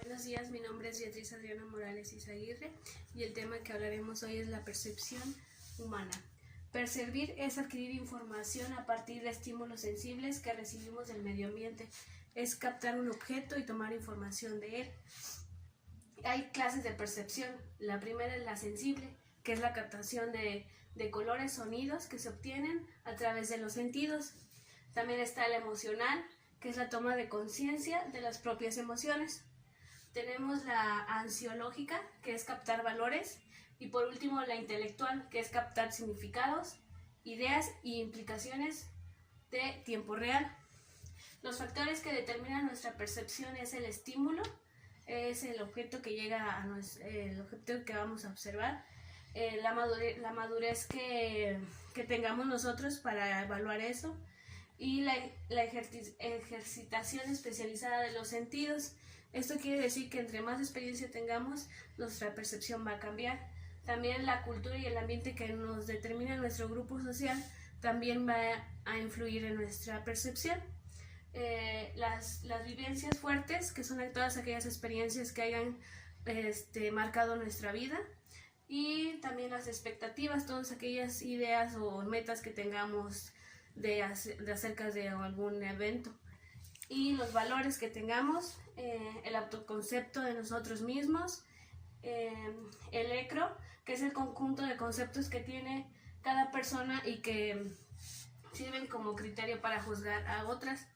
Buenos días, mi nombre es Beatriz Adriana Morales Izaguirre y el tema que hablaremos hoy es la percepción humana. Percibir es adquirir información a partir de estímulos sensibles que recibimos del medio ambiente. Es captar un objeto y tomar información de él. Hay clases de percepción. La primera es la sensible, que es la captación de colores, sonidos que se obtienen a través de los sentidos. También está la emocional, que es la toma de conciencia de las propias emociones. Tenemos la ansiológica, que es captar valores, y por último la intelectual, que es captar significados, ideas y implicaciones de tiempo real. Los factores que determinan nuestra percepción es el estímulo, es el objeto que llega a el objeto que vamos a observar, la madurez que tengamos nosotros para evaluar eso, y la ejercitación especializada de los sentidos. Esto quiere decir que entre más experiencia tengamos, nuestra percepción va a cambiar. También la cultura y el ambiente que nos determina nuestro grupo social también va a influir en nuestra percepción. Las vivencias fuertes, que son todas aquellas experiencias que hayan marcado nuestra vida, y también las expectativas, todas aquellas ideas o metas que tengamos de acerca de algún evento, y los valores que tengamos, el autoconcepto de nosotros mismos, el ECRO, que es el conjunto de conceptos que tiene cada persona y que sirven como criterio para juzgar a otras,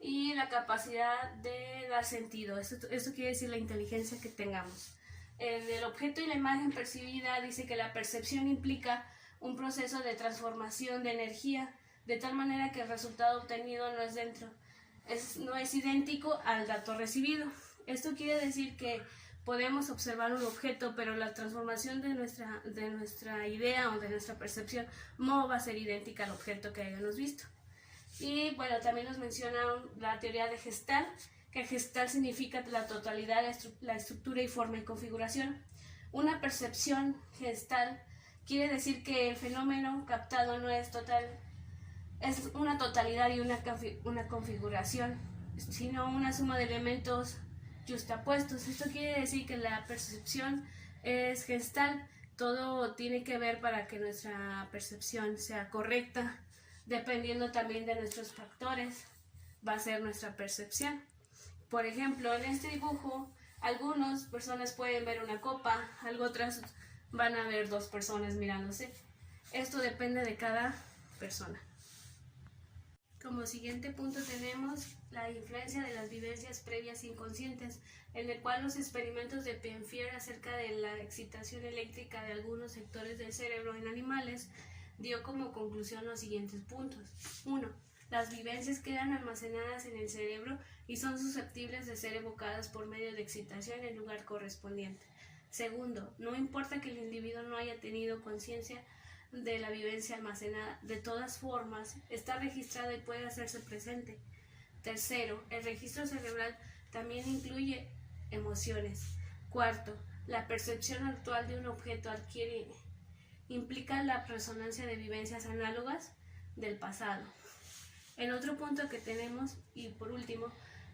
y la capacidad de dar sentido. Esto quiere decir la inteligencia que tengamos. El objeto y la imagen percibida dice que la percepción implica un proceso de transformación de energía, de tal manera que el resultado obtenido no es idéntico al dato recibido. Esto quiere decir que podemos observar un objeto, pero la transformación de nuestra idea o de nuestra percepción no va a ser idéntica al objeto que hayamos visto. Y bueno, también nos mencionan la teoría de Gestalt, que Gestalt significa la totalidad, la estructura y forma y configuración. Una percepción Gestalt quiere decir que el fenómeno captado no es total, es una totalidad y una configuración, sino una suma de elementos justapuestos. Esto quiere decir que la percepción es Gestalt. Todo tiene que ver para que nuestra percepción sea correcta. Dependiendo también de nuestros factores, va a ser nuestra percepción. Por ejemplo, en este dibujo, algunas personas pueden ver una copa, otras van a ver dos personas mirándose. Esto depende de cada persona. Como siguiente punto tenemos la influencia de las vivencias previas inconscientes, en el cual los experimentos de Penfield acerca de la excitación eléctrica de algunos sectores del cerebro en animales dio como conclusión los siguientes puntos. 1. Las vivencias quedan almacenadas en el cerebro y son susceptibles de ser evocadas por medio de excitación en el lugar correspondiente. 2. No importa que el individuo no haya tenido conciencia de la vivencia almacenada, de todas formas está registrada y puede hacerse presente. 3. El registro cerebral también incluye emociones. 4. La percepción actual de un objeto implica la resonancia de vivencias análogas del pasado. El otro punto que tenemos, y por último,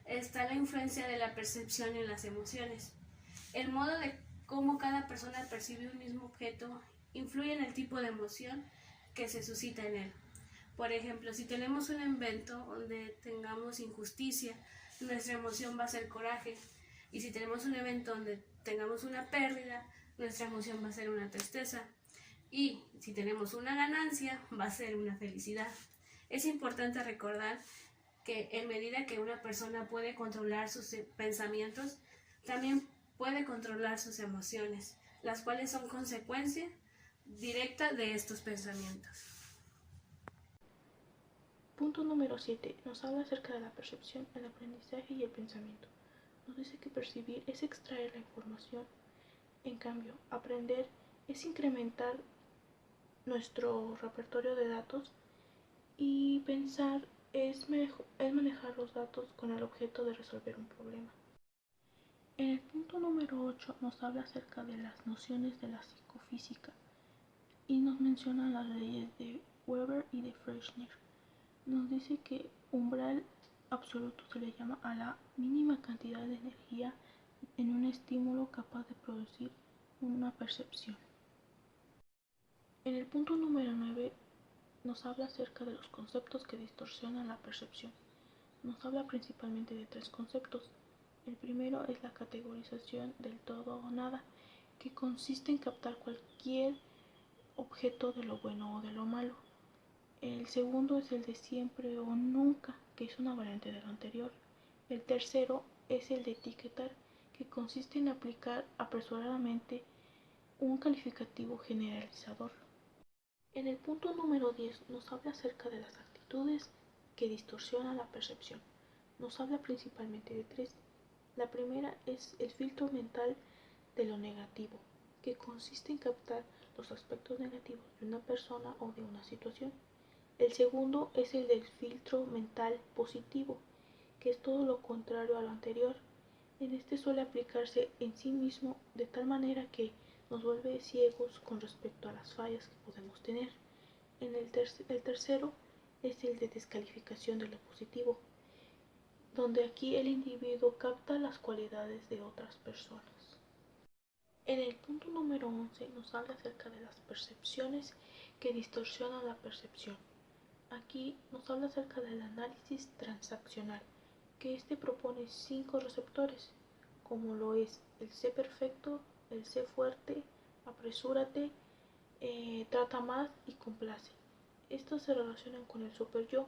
está la influencia de la percepción en las emociones. El modo de cómo cada persona percibe un mismo objeto influye en el tipo de emoción que se suscita en él. Por ejemplo, si tenemos un evento donde tengamos injusticia, nuestra emoción va a ser coraje. Y si tenemos un evento donde tengamos una pérdida, nuestra emoción va a ser una tristeza. Y si tenemos una ganancia, va a ser una felicidad. Es importante recordar que en medida que una persona puede controlar sus pensamientos, también puede controlar sus emociones, las cuales son consecuencia directa de estos pensamientos. Punto número 7. Nos habla acerca de la percepción, el aprendizaje y el pensamiento. Nos dice que percibir es extraer la información. En cambio, aprender es incrementar nuestro repertorio de datos, y pensar es manejar los datos con el objeto de resolver un problema. En el punto número 8 nos habla acerca de las nociones de la psicofísica y nos menciona las leyes de Weber y de Fechner. Nos dice que umbral absoluto se le llama a la mínima cantidad de energía en un estímulo capaz de producir una percepción. En el punto número 9 nos habla acerca de los conceptos que distorsionan la percepción. Nos habla principalmente de 3 conceptos. El primero es la categorización del todo o nada, que consiste en captar cualquier objeto de lo bueno o de lo malo. El segundo es el de siempre o nunca, que es una variante de lo anterior. El tercero es el de etiquetar, que consiste en aplicar apresuradamente un calificativo generalizador. En el punto número 10 nos habla acerca de las actitudes que distorsionan la percepción. Nos habla principalmente de 3. La primera es el filtro mental de lo negativo, que consiste en captar los aspectos negativos de una persona o de una situación. El segundo es el del filtro mental positivo, que es todo lo contrario a lo anterior. En este suele aplicarse en sí mismo de tal manera que nos vuelve ciegos con respecto a las fallas que podemos tener. El tercero es el de descalificación de lo positivo, donde aquí el individuo capta las cualidades de otras personas. En el punto número 11 nos habla acerca de las percepciones que distorsionan la percepción. Aquí nos habla acerca del análisis transaccional, que propone 5 receptores, como lo es el sé perfecto, el sé fuerte, apresúrate, trata más y complace. Estos se relacionan con el superyo.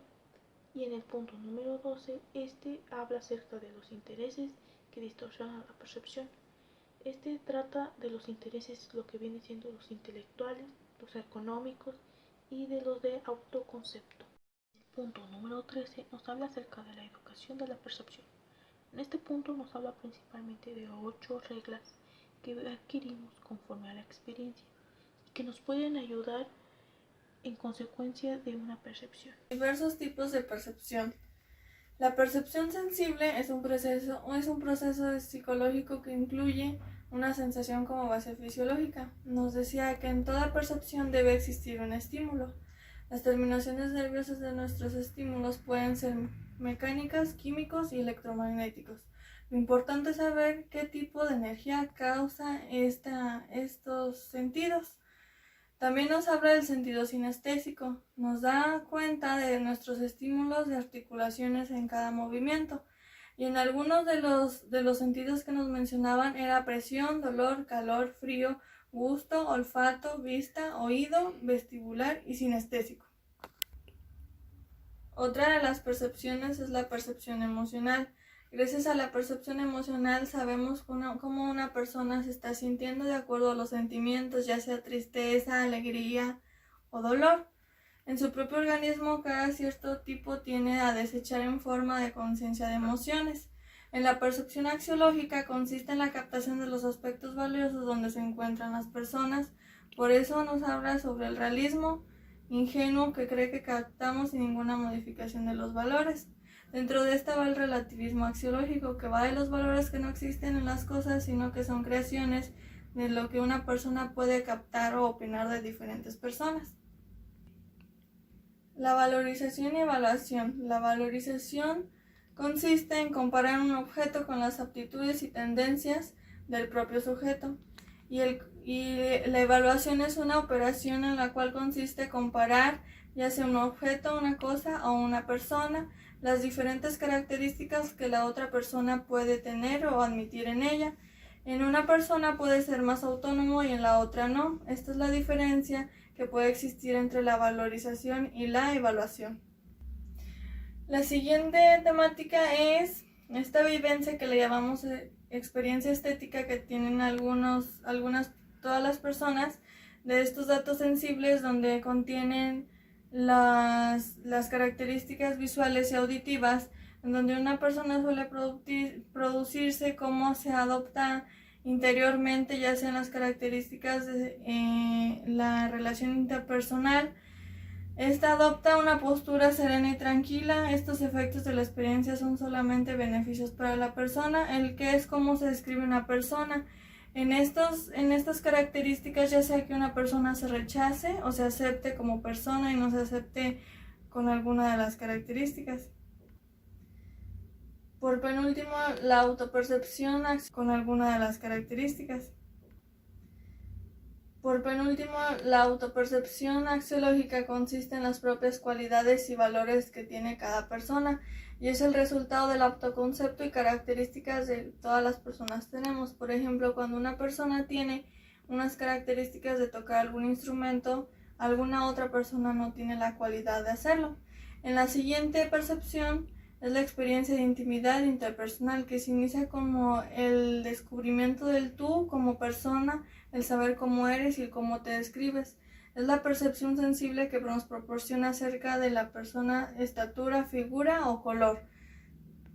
Y en el punto número 12, habla acerca de los intereses que distorsionan la percepción. Trata de los intereses, lo que viene siendo los intelectuales, los económicos y de los de autoconcepto. El punto número 13 nos habla acerca de la educación de la percepción. En este punto nos habla principalmente de 8 reglas que adquirimos conforme a la experiencia y que nos pueden ayudar en consecuencia de una percepción. Diversos tipos de percepción. La percepción sensible es un proceso psicológico que incluye una sensación como base fisiológica. Nos decía que en toda percepción debe existir un estímulo. Las terminaciones nerviosas de nuestros estímulos pueden ser mecánicas, químicos y electromagnéticos. Lo importante es saber qué tipo de energía causa estos sentidos. También nos habla del sentido sinestésico, nos da cuenta de nuestros estímulos de articulaciones en cada movimiento. Y en algunos de los sentidos que nos mencionaban era presión, dolor, calor, frío, gusto, olfato, vista, oído, vestibular y sinestésico. Otra de las percepciones es la percepción emocional. Gracias a la percepción emocional sabemos cómo una persona se está sintiendo de acuerdo a los sentimientos, ya sea tristeza, alegría o dolor. En su propio organismo, cada cierto tipo tiene a desechar en forma de conciencia de emociones. En la percepción axiológica consiste en la captación de los aspectos valiosos donde se encuentran las personas. Por eso nos habla sobre el realismo ingenuo que cree que captamos sin ninguna modificación de los valores. Dentro de esta va el relativismo axiológico, que va de los valores que no existen en las cosas, sino que son creaciones de lo que una persona puede captar o opinar de diferentes personas. La valorización y evaluación. La valorización consiste en comparar un objeto con las aptitudes y tendencias del propio sujeto. Y la evaluación es una operación en la cual consiste en comparar, ya sea un objeto, una cosa o una persona, las diferentes características que la otra persona puede tener o admitir en ella. En una persona puede ser más autónomo y en la otra no. Esta es la diferencia que puede existir entre la valorización y la evaluación. La siguiente temática es esta vivencia que le llamamos experiencia estética que tienen todas las personas de estos datos sensibles donde contienen las características visuales y auditivas, en donde una persona suele producirse cómo se adopta interiormente, ya sean las características de la relación interpersonal. Esta adopta una postura serena y tranquila. Estos efectos de la experiencia son solamente beneficios para la persona. El qué es cómo se describe una persona. En estas características, ya sea que una persona se rechace o se acepte como persona y no se acepte con alguna de las características. Por penúltimo, la autopercepción con alguna de las características. Por penúltimo, la autopercepción axiológica consiste en las propias cualidades y valores que tiene cada persona y es el resultado del autoconcepto y características de todas las personas tenemos. Por ejemplo, cuando una persona tiene unas características de tocar algún instrumento, alguna otra persona no tiene la cualidad de hacerlo. En la siguiente percepción es la experiencia de intimidad interpersonal, que se inicia como el descubrimiento del tú como persona, el saber cómo eres y el cómo te describes. Es la percepción sensible que nos proporciona acerca de la persona estatura, figura o color.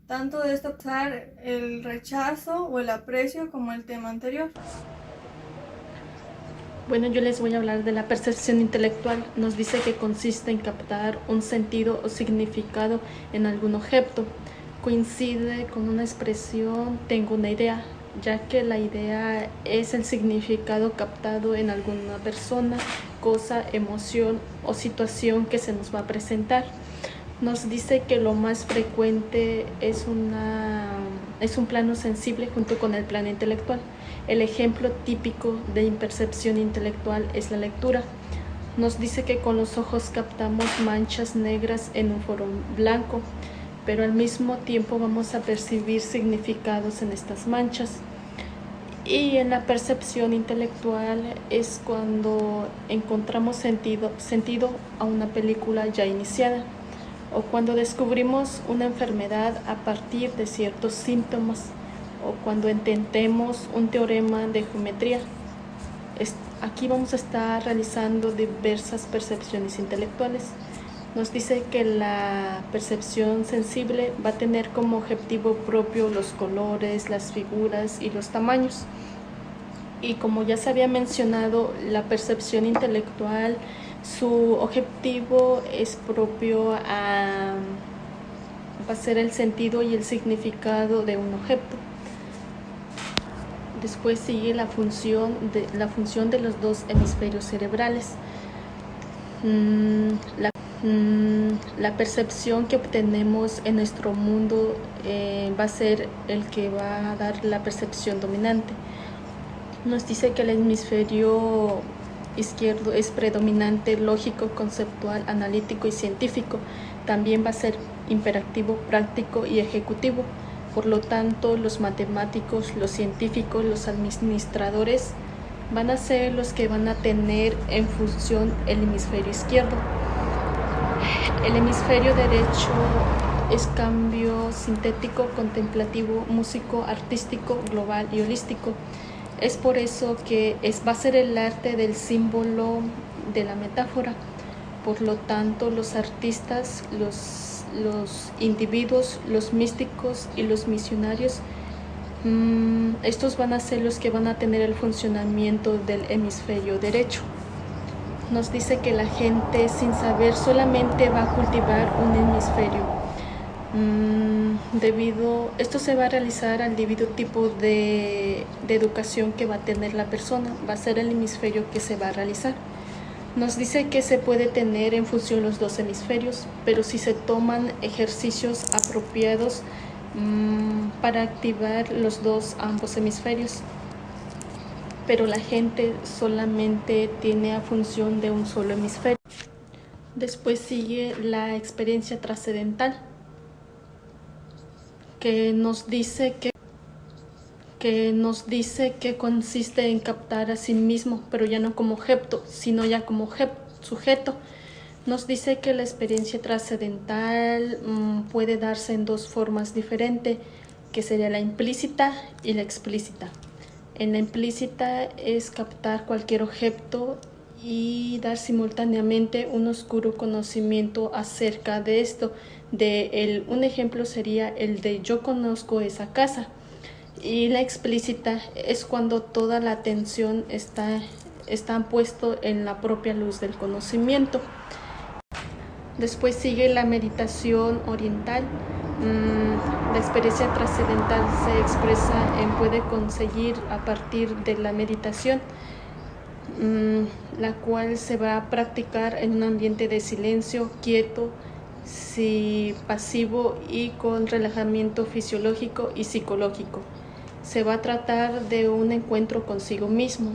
Tanto de esto pasar el rechazo o el aprecio como el tema anterior. Bueno, yo les voy a hablar de la percepción intelectual. Nos dice que consiste en captar un sentido o significado en algún objeto. Coincide con una expresión tengo una idea, ya que la idea es el significado captado en alguna persona, cosa, emoción o situación que se nos va a presentar. Nos dice que lo más frecuente es un plano sensible junto con el plano intelectual. El ejemplo típico de impercepción intelectual es la lectura. Nos dice que con los ojos captamos manchas negras en un foro blanco, pero al mismo tiempo vamos a percibir significados en estas manchas. Y en la percepción intelectual es cuando encontramos sentido a una película ya iniciada, o cuando descubrimos una enfermedad a partir de ciertos síntomas, o cuando entendemos un teorema de geometría. Aquí vamos a estar realizando diversas percepciones intelectuales. Nos dice que la percepción sensible va a tener como objetivo propio los colores, las figuras y los tamaños. Y como ya se había mencionado, la percepción intelectual, su objetivo es propio va a ser el sentido y el significado de un objeto. Después sigue la función de los dos hemisferios cerebrales. La percepción que obtenemos en nuestro mundo va a ser el que va a dar la percepción dominante. Nos dice que el hemisferio izquierdo es predominante, lógico, conceptual, analítico y científico. También va a ser imperativo, práctico y ejecutivo. Por lo tanto, los matemáticos, los científicos, los administradores van a ser los que van a tener en función el hemisferio izquierdo. El hemisferio derecho es cambio sintético, contemplativo, músico, artístico, global y holístico. Es por eso que va a ser el arte del símbolo, de la metáfora. Por lo tanto, los artistas, los individuos, los místicos y los misionarios, estos van a ser los que van a tener el funcionamiento del hemisferio derecho. Nos dice que la gente sin saber solamente va a cultivar un hemisferio. Esto se va a realizar al debido tipo de educación que va a tener la persona, va a ser el hemisferio que se va a realizar. Nos dice que se puede tener en función los dos hemisferios, pero si se toman ejercicios apropiados para activar ambos hemisferios. Pero la gente solamente tiene a función de un solo hemisferio. Después sigue la experiencia trascendental, que nos dice que consiste en captar a sí mismo, pero ya no como objeto, sino ya como sujeto. Nos dice que la experiencia trascendental puede darse en dos formas diferentes, que sería la implícita y la explícita. En la implícita es captar cualquier objeto y dar simultáneamente un oscuro conocimiento acerca de esto. Un ejemplo sería el de yo conozco esa casa. Y la explícita es cuando toda la atención está puesto en la propia luz del conocimiento. Después sigue la meditación oriental. La experiencia trascendental se expresa puede conseguir a partir de la meditación, la cual se va a practicar en un ambiente de silencio, quieto, sí, pasivo y con relajamiento fisiológico y psicológico. Se va a tratar de un encuentro consigo mismo.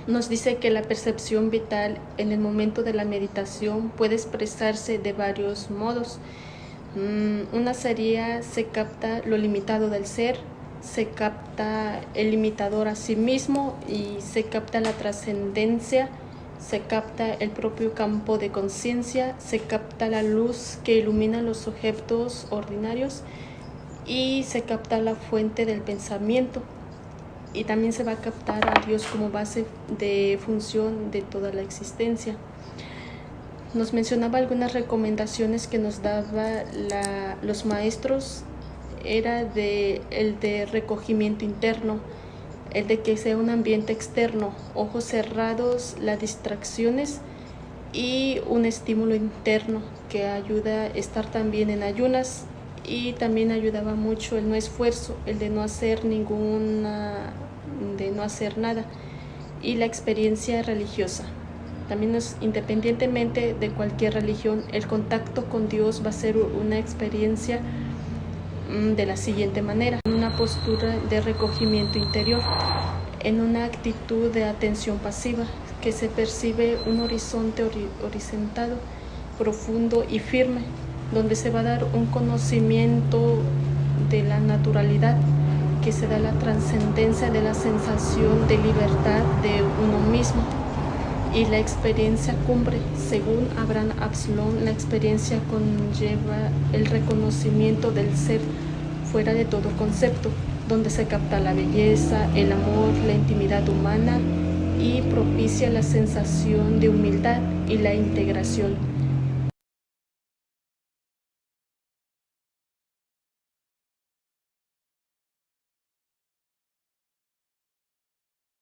Nos dice que la percepción vital en el momento de la meditación puede expresarse de varios modos. Una sería: se capta lo limitado del ser, se capta el limitador a sí mismo y se capta la trascendencia, se capta el propio campo de conciencia, se capta la luz que ilumina los objetos ordinarios y se capta la fuente del pensamiento. Y también se va a captar a Dios como base de función de toda la existencia. Nos mencionaba algunas recomendaciones que nos daba los maestros. Era el de recogimiento interno, el de que sea un ambiente externo, ojos cerrados, las distracciones y un estímulo interno que ayuda a estar también en ayunas. Y también ayudaba mucho el no esfuerzo, el de no hacer nada, y la experiencia religiosa. También independientemente de cualquier religión, el contacto con Dios va a ser una experiencia de la siguiente manera: en una postura de recogimiento interior, en una actitud de atención pasiva, que se percibe un horizonte horizontado, profundo y firme, donde se va a dar un conocimiento de la naturalidad, que se da la trascendencia de la sensación de libertad de uno mismo. Y la experiencia cumbre, según Abraham Absalom, la experiencia conlleva el reconocimiento del ser fuera de todo concepto, donde se capta la belleza, el amor, la intimidad humana y propicia la sensación de humildad y la integración.